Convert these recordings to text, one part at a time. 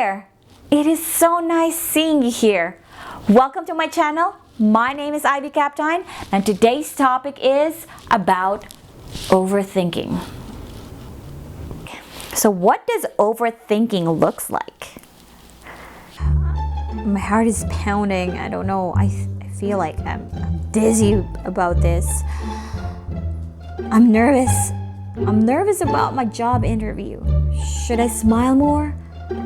there! It is so nice seeing you here. Welcome to my channel. My name is Ivy Captain, and today's topic is about overthinking. So what does overthinking looks like? My heart is pounding. I don't know. I feel like I'm dizzy about this. I'm nervous. I'm nervous about my job interview. Should I smile more?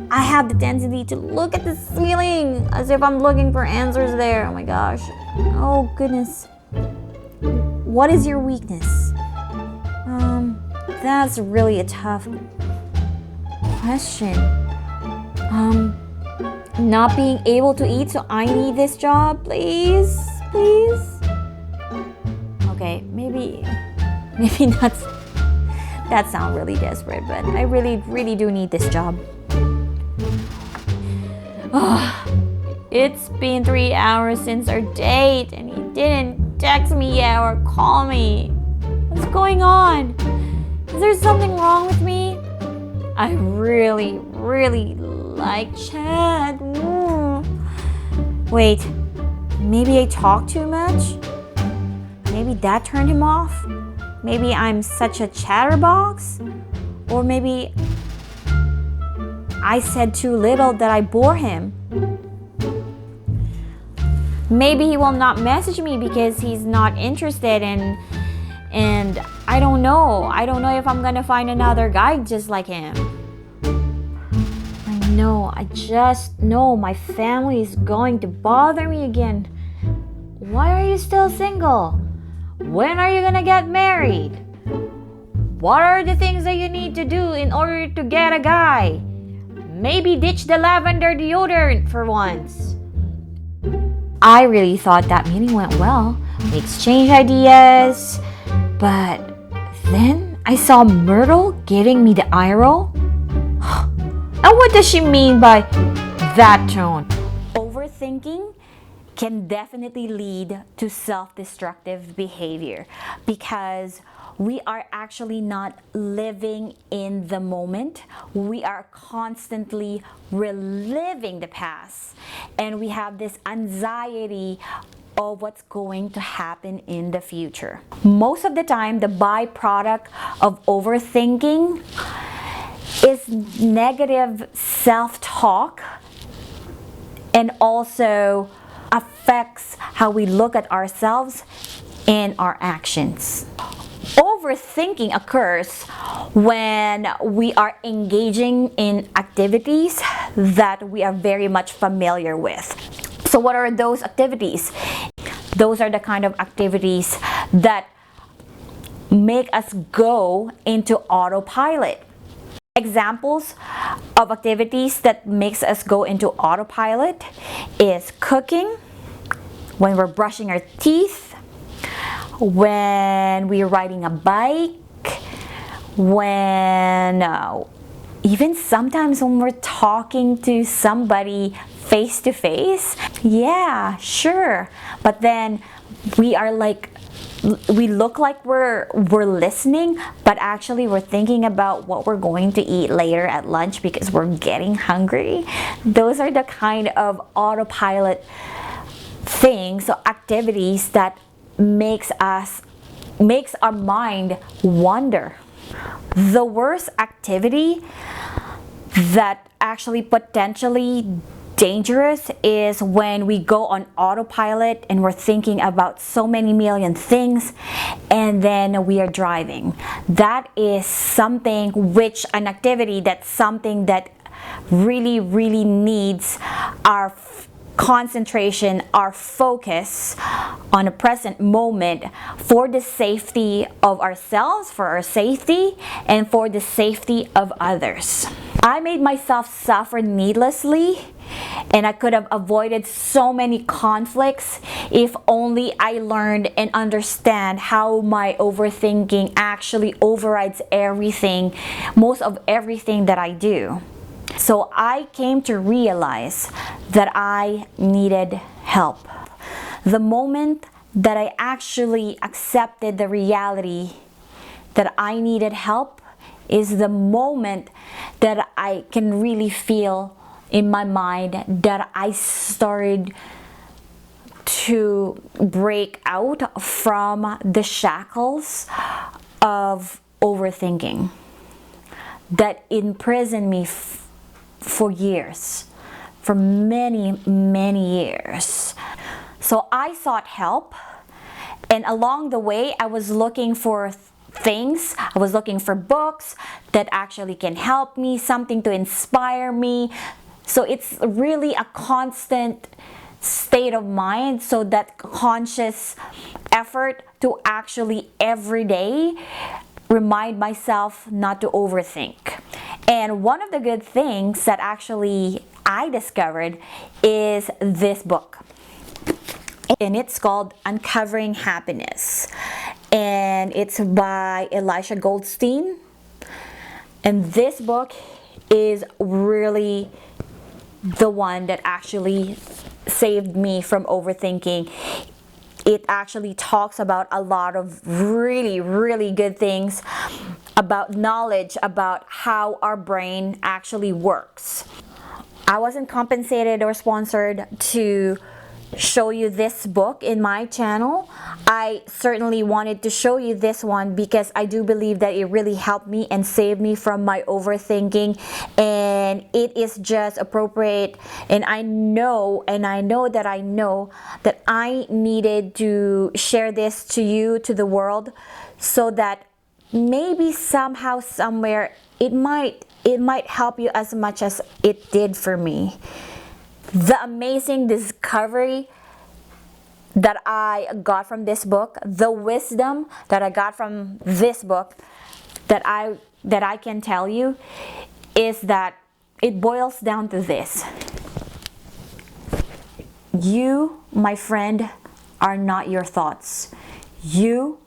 I have the tendency to look at the ceiling as if I'm looking for answers there. Oh my gosh. Oh goodness. What is your weakness? That's really a tough question. Not being able to eat, so I need this job, please. Okay, maybe that sounds really desperate, but I really do need this job. It's been 3 hours since our date and he didn't text me yet or call me. What's going on? Is there something wrong with me? I really like Chad. Wait, maybe I talk too much? Maybe that turned him off? Maybe I'm such a chatterbox? Or maybe I said too little that I bore him. Maybe he will not message me because he's not interested and I don't know. I don't know if I'm gonna find another guy just like him. I just know my family is going to bother me again. Why are you still single? When are you gonna get married? What are the things that you need to do in order to get a guy? Maybe ditch the lavender deodorant for once. I really thought that meeting went well. We exchanged ideas. But then I saw Myrtle giving me the eye roll. And what does she mean by that tone? Overthinking can definitely lead to self-destructive behavior because we are actually not living in the moment. We are constantly reliving the past, and we have this anxiety of what's going to happen in the future. Most of the time, the byproduct of overthinking is negative self-talk and also affects how we look at ourselves and our actions. Overthinking occurs when we are engaging in activities that we are very much familiar with. So what are those activities? Those are the kind of activities that make us go into autopilot. Examples of activities that makes us go into autopilot is cooking, when we're brushing our teeth, when we're riding a bike, when even sometimes when we're talking to somebody face to face. Yeah, sure. But then we look like we're listening, but actually we're thinking about what we're going to eat later at lunch because we're getting hungry. Those are the kind of autopilot things or activities that makes our mind wander. The worst activity that actually potentially dangerous is when we go on autopilot and we're thinking about so many million things and then we are driving. That is an activity that's something that really needs our concentration, our focus on a present moment for the safety of ourselves, for our safety, and for the safety of others. I made myself suffer needlessly, and I could have avoided so many conflicts if only I learned and understand how my overthinking actually overrides everything, most of everything that I do. So I came to realize that I needed help. The moment that I actually accepted the reality that I needed help is the moment that I can really feel in my mind that I started to break out from the shackles of overthinking that imprisoned me for years, for many, many years. So I sought help, and along the way I was looking for things. I was looking for books that actually can help me, something to inspire me. So it's really a constant state of mind, so that conscious effort to actually every day remind myself not to overthink. And one of the good things that actually I discovered is this book, and it's called Uncovering Happiness, and it's by Elisha Goldstein. And this book is really the one that actually saved me from overthinking. It actually talks about a lot of really, really good things about knowledge about how our brain actually works. I wasn't compensated or sponsored to show you this book in my channel. I certainly wanted to show you this one because I do believe that it really helped me and saved me from my overthinking, and it is just appropriate. And I know that I needed to share this to you, to the world, so that maybe somehow, somewhere, it might help you as much as it did for me. The amazing discovery that I got from this book, the wisdom that I got from this book, that I can tell you, is that it boils down to this: you, my friend, are not your thoughts. You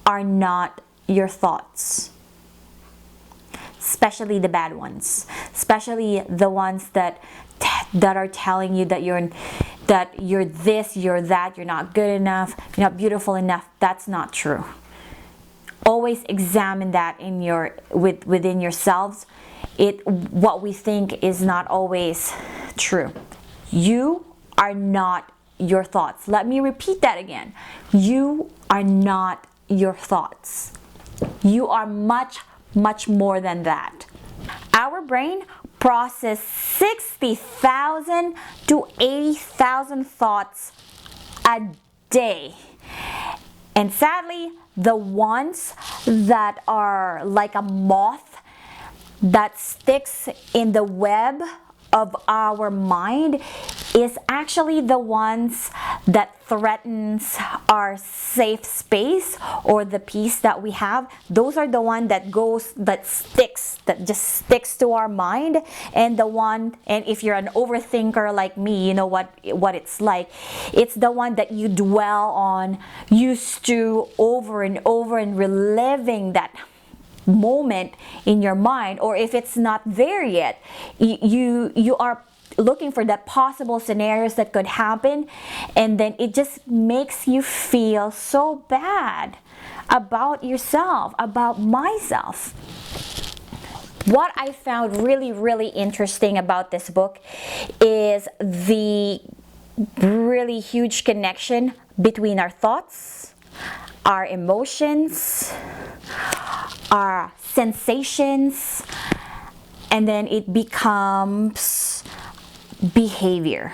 are not your thoughts. Especially the bad ones, especially the ones that are telling you that you're this, you're that, you're not good enough, you're not beautiful enough. That's not true. Always examine that within yourselves. What we think is not always true. You are not your thoughts. Let me repeat that again. You are not your thoughts. You are much, much more than that. Our brain processes 60,000 to 80,000 thoughts a day. And sadly, the ones that are like a moth that sticks in the web of our mind is actually the ones that threatens our safe space or the peace that we have. Those are the one that just sticks to our mind. And if you're an overthinker like me, you know what it's like. It's the one that you dwell on, used to over and over, and reliving that moment in your mind. Or if it's not there yet, you are looking for that possible scenarios that could happen, and then it just makes you feel so bad about yourself, about myself. What I found really, really interesting about this book is the really huge connection between our thoughts, our emotions, our sensations, and then it becomes behavior.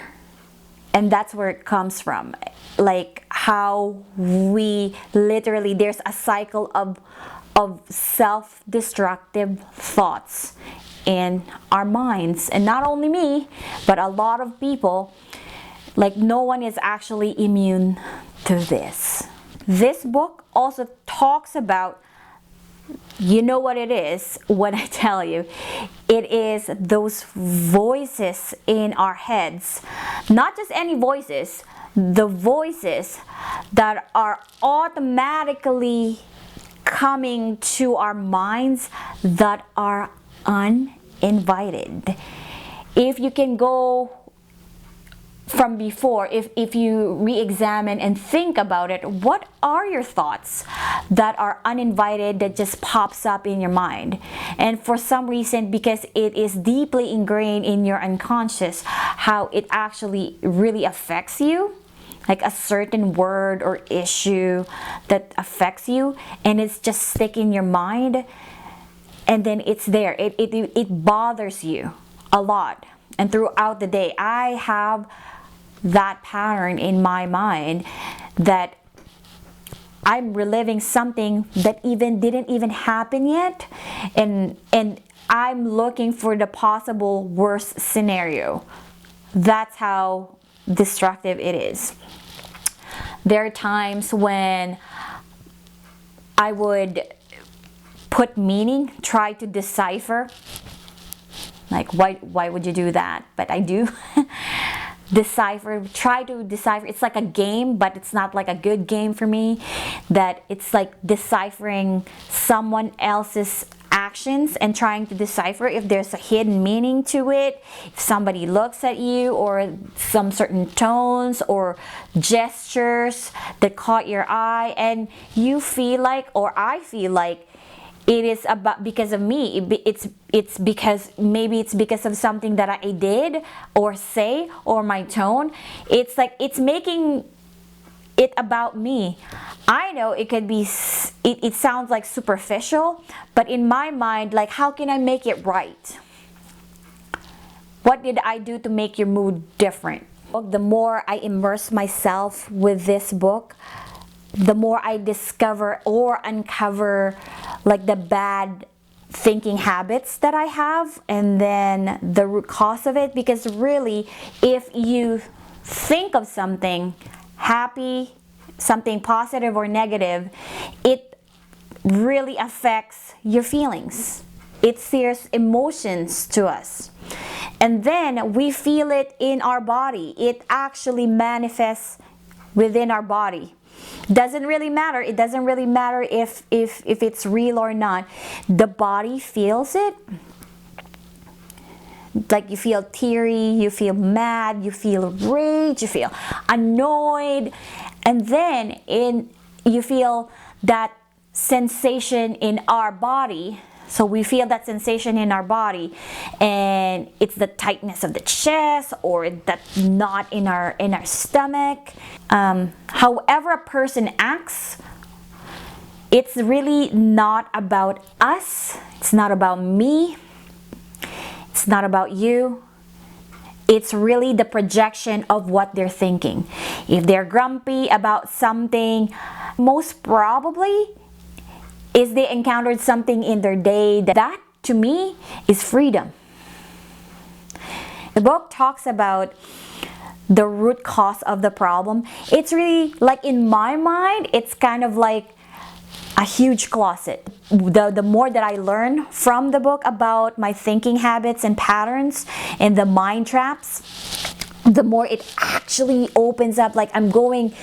And that's where it comes from. Like how we literally, there's a cycle of self-destructive thoughts in our minds. And not only me, but a lot of people. Like, no one is actually immune to this. This book also talks about, you know what it is when I tell you, it is those voices in our heads. Not just any voices, the voices that are automatically coming to our minds that are uninvited. If you can go from before, if you re-examine and think about it, what are your thoughts that are uninvited, that just pops up in your mind? And for some reason, because it is deeply ingrained in your unconscious, how it actually really affects you, like a certain word or issue that affects you, and it's just stuck in your mind, and then it's there, it bothers you a lot. And throughout the day, I have that pattern in my mind that I'm reliving something that didn't even happen yet, and I'm looking for the possible worst scenario. That's how destructive it is. There are times when I would put meaning, try to decipher, like why would you do that? But I do. Try to decipher. It's like a game, but it's not like a good game for me. That it's like deciphering someone else's actions and trying to decipher if there's a hidden meaning to it, if somebody looks at you, or some certain tones or gestures that caught your eye, and you feel like, or I feel like, it is about because of me. It's because maybe it's because of something that I did or say, or my tone. It's like it's making it about me. I know it could be, it sounds like superficial, but in my mind, like, how can I make it right? What did I do to make your mood different? The more I immerse myself with this book, the more I discover or uncover like the bad thinking habits that I have, and then the root cause of it. Because really, if you think of something happy, something positive or negative, it really affects your feelings. It steers emotions to us. And then we feel it in our body. It actually manifests within our body. Doesn't really matter. It doesn't really matter if it's real or not. The body feels it. Like you feel teary, you feel mad, you feel rage, you feel annoyed, and then you feel that sensation in our body. So we feel that sensation in our body, and it's the tightness of the chest, or that knot in our stomach. However a person acts, it's really not about us. It's not about me. It's not about you. It's really the projection of what they're thinking. If they're grumpy about something, most probably is they encountered something in their day that to me is freedom. The book talks about the root cause of the problem. It's really like, in my mind, it's kind of like a huge closet. The more that I learn from the book about my thinking habits and patterns and the mind traps, the more it actually opens up. Like I'm going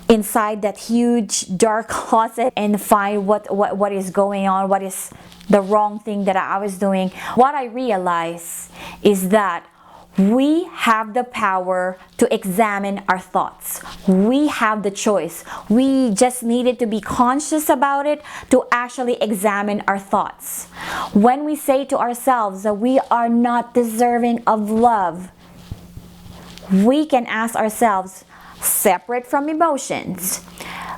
inside that huge dark closet and find what is going on, what is the wrong thing that I was doing. What I realize is that we have the power to examine our thoughts. We have the choice. We just needed to be conscious about it to actually examine our thoughts. When we say to ourselves that we are not deserving of love, we can ask ourselves, separate from emotions,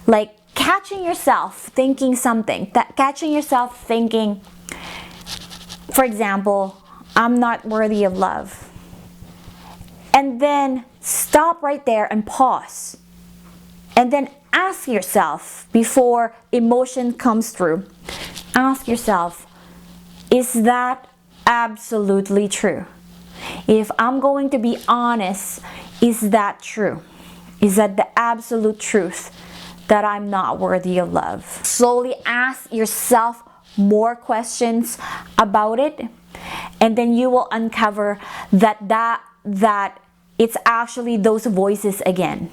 like catching yourself thinking something, catching yourself thinking, for example, I'm not worthy of love. And then stop right there and pause. And then ask yourself, before emotion comes through, ask yourself, is that absolutely true? If I'm going to be honest, is that true? Is that the absolute truth that I'm not worthy of love? Slowly ask yourself more questions about it, and then you will uncover that it's actually those voices again,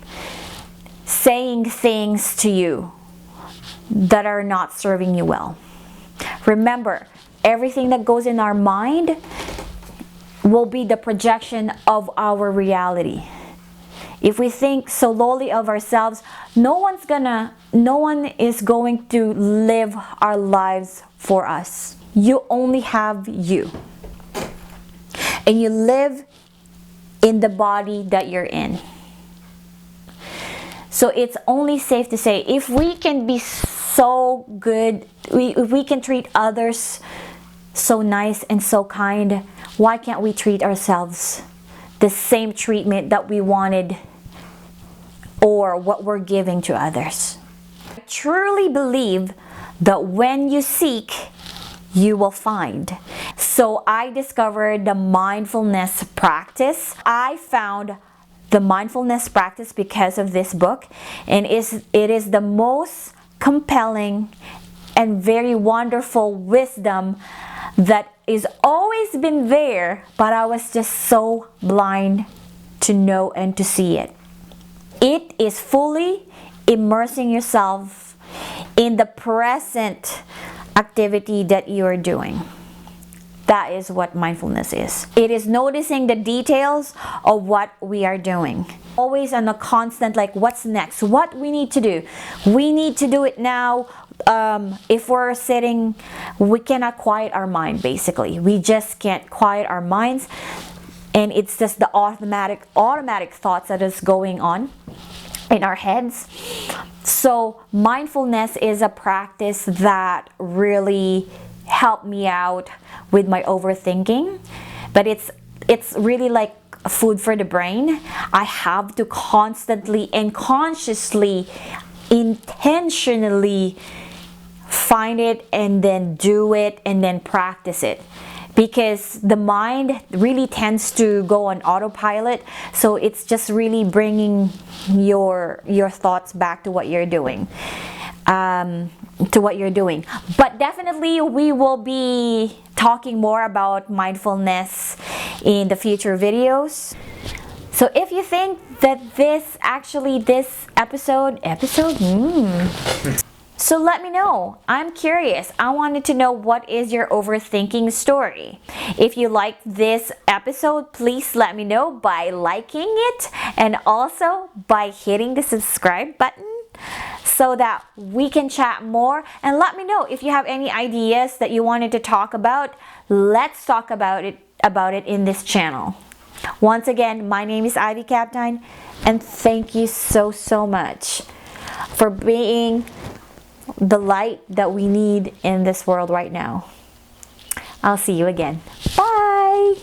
saying things to you that are not serving you well. Remember, everything that goes in our mind, will be the projection of our reality. If we think so lowly of ourselves, no one is going to live our lives for us. You only have you. And you live in the body that you're in. So it's only safe to say, if we can be so good, if we can treat others so nice and so kind, why can't we treat ourselves the same treatment that we wanted or what we're giving to others? I truly believe that when you seek, you will find. So I discovered the mindfulness practice. I found the mindfulness practice because of this book, and it is the most compelling and very wonderful wisdom that is always been there, but I was just so blind to know and to see it. It is fully immersing yourself in the present activity that you are doing. That is what mindfulness is. It is noticing the details of what we are doing. Always on a constant, like, what's next? What we need to do? We need to do it now. If we're sitting, we cannot quiet our mind, basically. We just can't quiet our minds. And it's just the automatic thoughts that is going on in our heads. So mindfulness is a practice that really helped me out with my overthinking, but it's really like food for the brain. I have to constantly and consciously, intentionally find it and then do it and then practice it, because the mind really tends to go on autopilot. So it's just really bringing your thoughts back to what you're doing. But definitely we will be talking more about mindfulness in the future videos. So if you think that this episode so let me know. I'm curious. I wanted to know, what is your overthinking story? If you liked this episode, please let me know by liking it and also by hitting the subscribe button so that we can chat more. And let me know if you have any ideas that you wanted to talk about. Let's talk about it in this channel. Once again, my name is Ivy Captain, and thank you so much for being the light that we need in this world right now. I'll see you again. Bye!